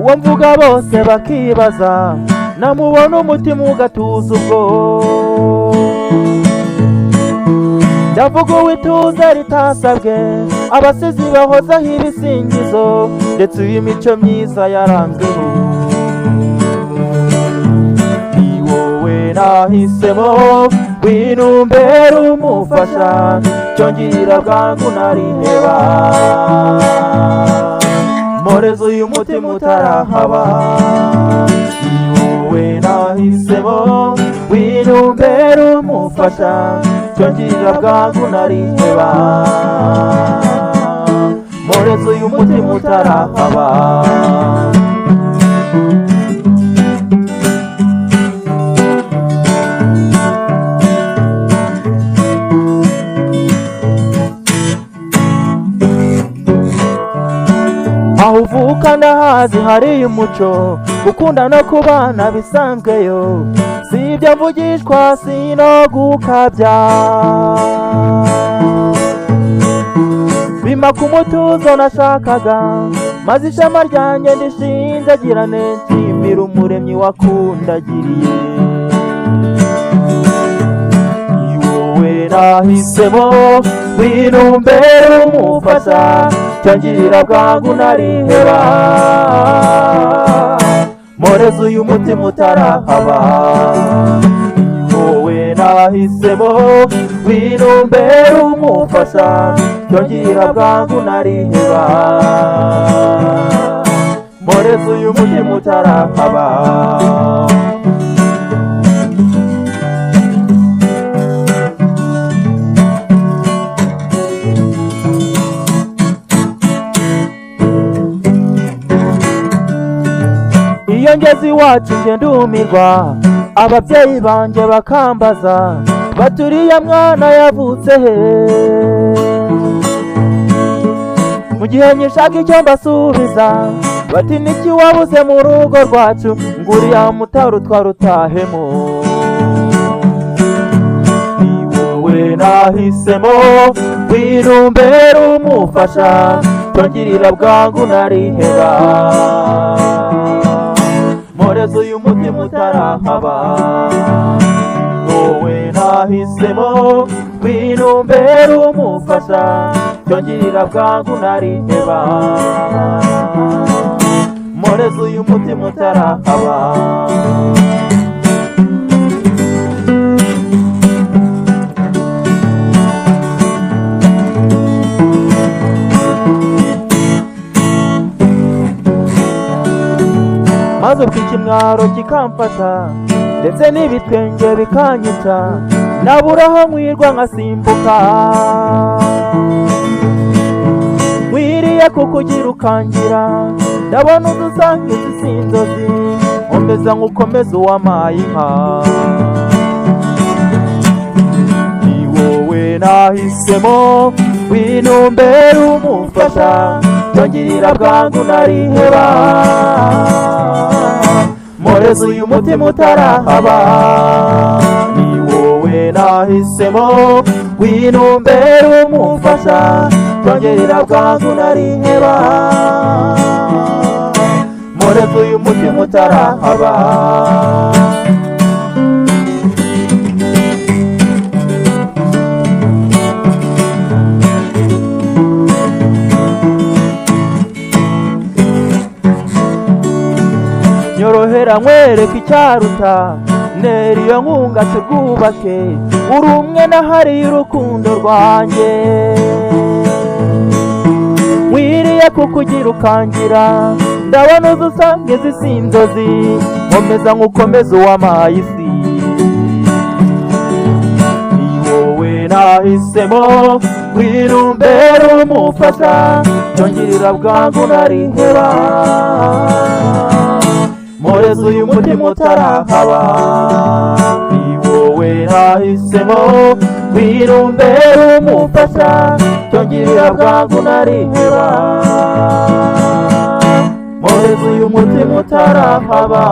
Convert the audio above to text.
uwo mvuga bose bakibaza, namubona umutima ugatuza ubwo. Ndavuga uw'ituze ritasabwe, abasizi bahozaho ibisingizo, ndetse uw'imico myiza yaranzweho. Ni wowe nahisemo, w'inumbera umufasha, cyongera bwangu nariheba. Moreza uyu mutima utarahaba. Ni wowe nahisemo, w'inumbera umufasha, cyongera bwangu nariheba. Moreza uyu mutima utarahaba. Aho uvuka ndahazi hari umuco, gukunda no kubana bisanzweyo, si ibyo mvugishwa sino gukabya. Bima ku mutuzo nashakaga, maze ishema ryanjye ndishinjagirane, nshimira umuremyi wakundagiriye. Ni wowe nahisemo, w'inumbera umufasha, cyongera bwangu nariheba. Moreza uyu mutima utarahaba. Ni wowe nahisemo, w'inumbera umufasha, cyongera bwangu nariheba. Moreza uyu mutima utarahaba. Iyo ngeze iwacu nge ndumirwa, ababyeyi banjye bakambaza, baturiye mwana yavutse he. Mu gihe nyishaka icyo mbasubiza, bati niki wabuze mu rugo rwacu, nguriya mutaro twarutahemo. Ni wowe nahisemo, w'inumbera umufasha, cyongera bwangu nariheba. Moreza uyu mutima utarahaba. Wowe nahisemo, w'inumbera umufasha, cyongera bwangu nariheba. Moreza uyu mutima utarahaba. Maze ubw'ikimwaro kikamfata, ndetse n'ibitwenge bikanyica, nabura aho mwirwa nkasimbuka. Nkwiriye kukugira ukangira, ndabona udusanga izi si inzozi, nkomeza nkukomeza uwamaye inka. Ni wowe nahisemo, w'inumbera umufasha, cyongera bwangu nariheba. Moreza uyu mutima utarahaba. Ni wowe nahisemo, w'inumbera umufasha, cyongera bwangu nariheba. Moreza uyu mutima utarahaba. Nyorohera nkwereka icyaruta, ntera iyo nkunga turwubake, uri umwe nahariye urukundo rwanjye. Nkwiriye kukugira ukangira, ndabona udusanga izi si inzozi, nkomeza nkukomeza uwamaye isi. Ni wowe nahisemo, w'inumbera umufasha, cyongera bwangu nariheba. Moreza uyu mutima utarahaba. Ni wowe nahisemo, w'inumbera umufasha, cyongera bwangu nariheba. Moreza uyu mutima utarahaba.